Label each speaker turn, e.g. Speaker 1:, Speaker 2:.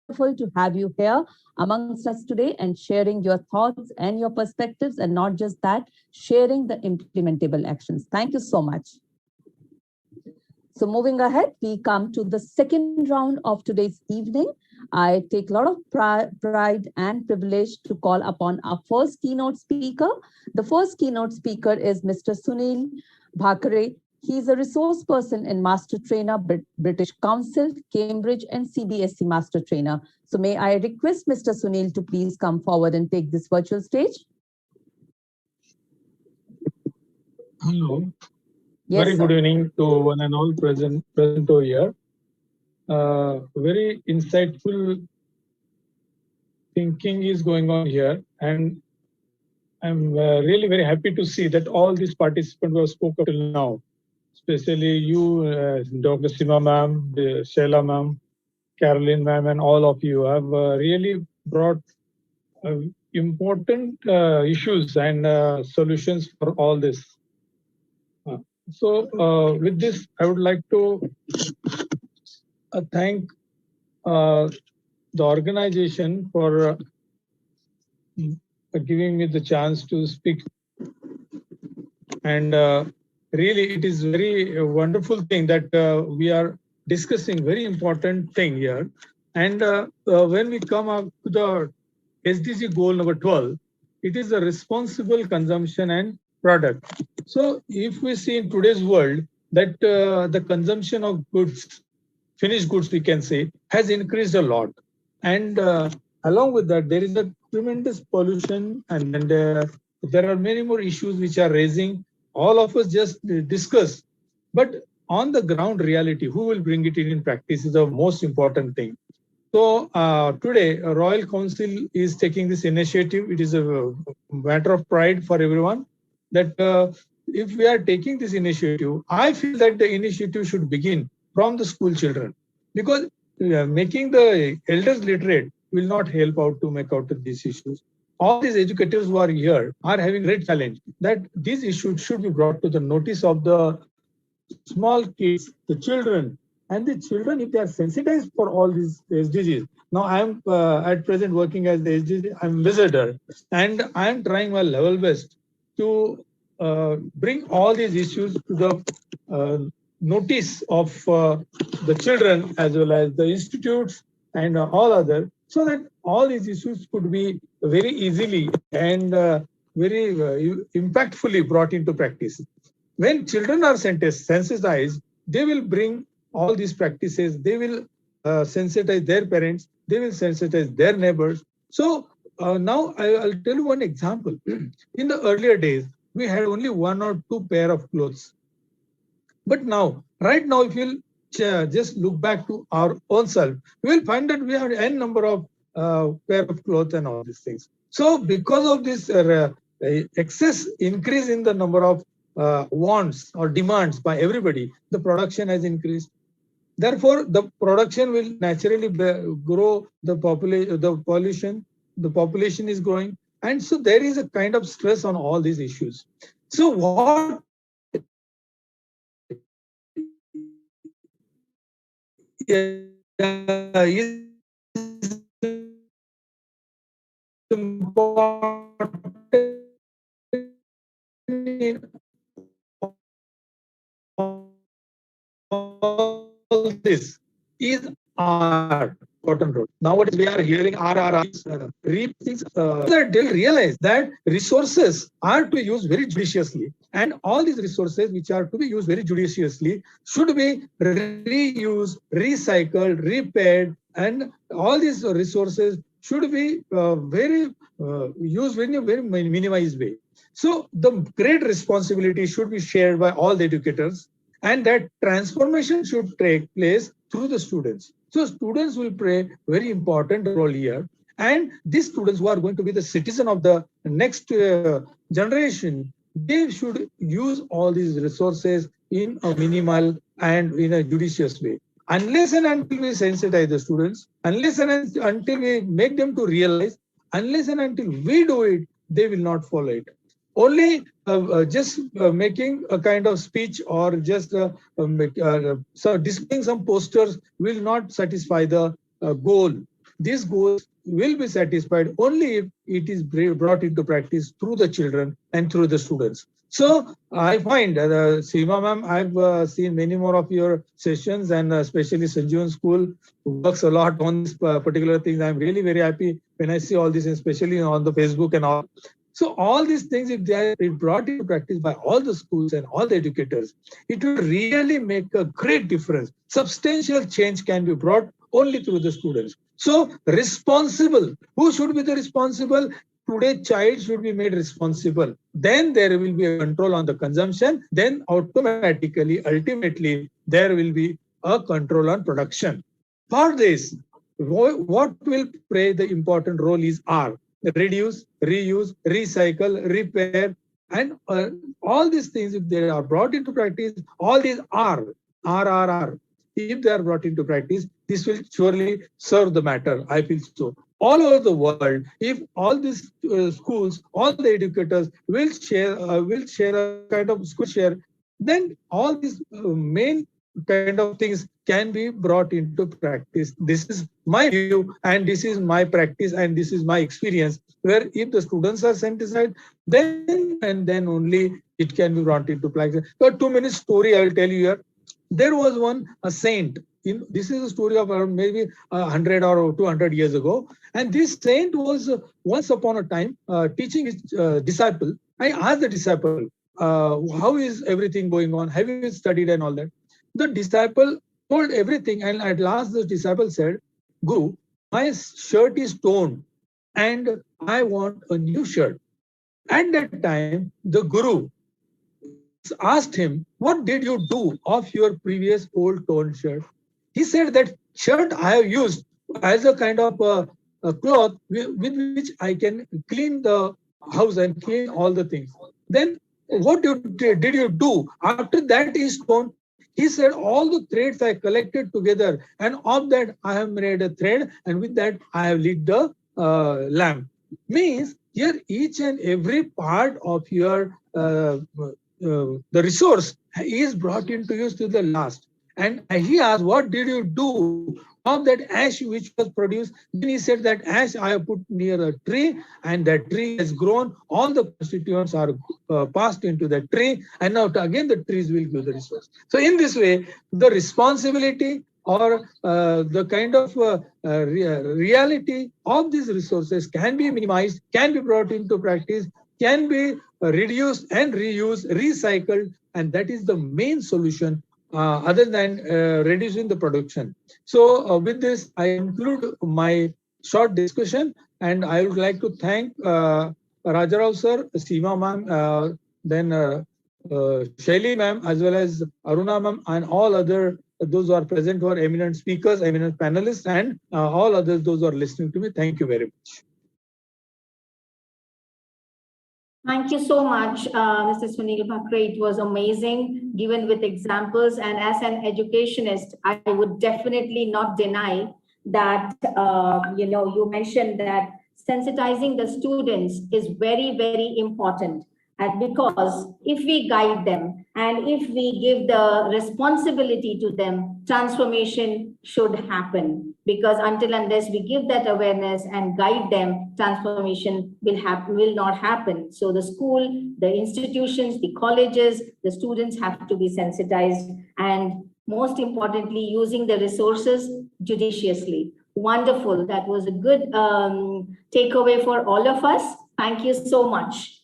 Speaker 1: wonderful to have you here amongst us today and sharing your thoughts and your perspectives, and not just that, sharing the implementable actions. Thank you so much. So moving ahead, we come to the second round of today's evening. I take a lot of pride and privilege to call upon our first keynote speaker. The first keynote speaker is Mr. Sunil Bhakare. He is a resource person in Master Trainer, British Council, Cambridge, and CBSE Master Trainer. So may I request Mr. Sunil to please come forward and take this virtual stage?
Speaker 2: Hello.
Speaker 1: Yes,
Speaker 2: very good evening to one and all present over here. Very insightful thinking is going on here, and I'm really very happy to see that all these participants who have spoken till now, especially you, Dr. Sima ma'am, Sheila ma'am, Caroline ma'am, and all of you have really brought important issues and solutions for all this. So with this, I would like to thank the organization for giving me the chance to speak. And really, it is very wonderful thing that we are discussing very important thing here. And when we come up to the SDG goal number 12, it is a responsible consumption and product. So if we see in today's world that the consumption of goods, finished goods, we can say, has increased a lot. And along with that, there is a tremendous pollution, and there are many more issues which are raising. All of us just discuss, but on the ground reality, who will bring it in practice is the most important thing. So today, Royal Council is taking this initiative. It is a matter of pride for everyone that if we are taking this initiative, I feel that the initiative should begin from the school children, because making the elders literate will not help out to make out these issues. All these educators who are here are having great challenge that these issues should be brought to the notice of the small kids, the children, and the children, if they are sensitized for all these SDGs. Now I am at present working as the SDG, I'm visitor, and I am trying my level best to bring all these issues to the notice of the children as well as the institutes and all other, so that all these issues could be very easily and very impactfully brought into practice. When children are sensitized, they will bring all these practices, they will sensitize their parents, they will sensitize their neighbors. So now I'll tell you one example. In the earlier days, we had only 1 or 2 pair of clothes. But now, right now, if you'll just look back to our own self, we will find that we have n number of pair of clothes and all these things. So because of this excess increase in the number of wants or demands by everybody, the production has increased. Therefore, the production will naturally grow, the pollution, the population is growing. And so there is a kind of stress on all these issues. So what is important in all this is art. Important role. Nowadays, we are hearing RRR, things that they realize that resources are to be used very judiciously, and all these resources which are to be used very judiciously should be reused, recycled, repaired, and all these resources should be used in a very minimized way. So the great responsibility should be shared by all the educators, and that transformation should take place through the students. So students will play very important role here, and these students who are going to be the citizen of the next generation, they should use all these resources in a minimal and in a judicious way. Unless and until we sensitize the students, unless and until we make them to realize, unless and until we do it, they will not follow it. Only just making a kind of speech or just so displaying some posters will not satisfy the goal. these goals will be satisfied only if it is brought into practice through the children and through the students. So I find, Seema ma'am, I've seen many more of your sessions, and especially Sanjeevan School works a lot on this particular thing. I'm really very happy when I see all this, especially on the Facebook and all. So all these things, if they are brought into practice by all the schools and all the educators, it will really make a great difference. Substantial change can be brought only through the students. So responsible, who should be the responsible? Today, child should be made responsible. Then there will be a control on the consumption. Then automatically, ultimately, there will be a control on production. For this, what will play the important role is R. Reduce, reuse, recycle, repair, and all these things, if they are brought into practice, all these R. If they are brought into practice, this will surely serve the matter. I feel so. All over the world, if all these schools, all the educators will share a kind of school share, then all these main kind of things can be brought into practice. This is my view, and this is my practice, and this is my experience, where if the students are sensitized, then and then only it can be brought into practice. So 2-minute story I will tell you here. There was a saint. This is a story of around maybe 100 or 200 years ago. And this saint was once upon a time teaching his disciple. I asked the disciple, how is everything going on? Have you studied and all that? The disciple told everything. And at last the disciple said, Guru, my shirt is torn and I want a new shirt. At that time, the Guru asked him, what did you do of your previous old torn shirt? He said, that shirt I have used as a kind of a cloth with which I can clean the house and clean all the things. Then what did you do after that is torn? He said, all the threads I collected together, and of that I have made a thread, and with that I have lit the lamp. Means here each and every part of your the resource is brought into use to the last. And he asked, what did you do of that ash which was produced? Then he said, that ash I have put near a tree, and that tree has grown. All the constituents are passed into the tree, and now again the trees will give the resource. So in this way, the responsibility or the kind of reality of these resources can be minimized, can be brought into practice, can be reduced and reused, recycled, and that is the main solution other than reducing the production. So with this, I conclude my short discussion, and I would like to thank Rajarao sir, Seema ma'am, then Shaili ma'am, as well as Aruna ma'am, and all other those who are present, who are eminent speakers, eminent panelists, and all others, those who are listening to me. Thank you very much.
Speaker 3: Thank you so much, Mr. Sunil Bhakre. It was amazing, given with examples. And as an educationist, I would definitely not deny that, you mentioned that sensitizing the students is very, very important. And because if we guide them and if we give the responsibility to them, transformation should happen. Because until unless we give that awareness and guide them, transformation will not happen. So the school, the institutions, the colleges, the students have to be sensitized, and most importantly, using the resources judiciously. Wonderful. That was a good takeaway for all of us. Thank you so much.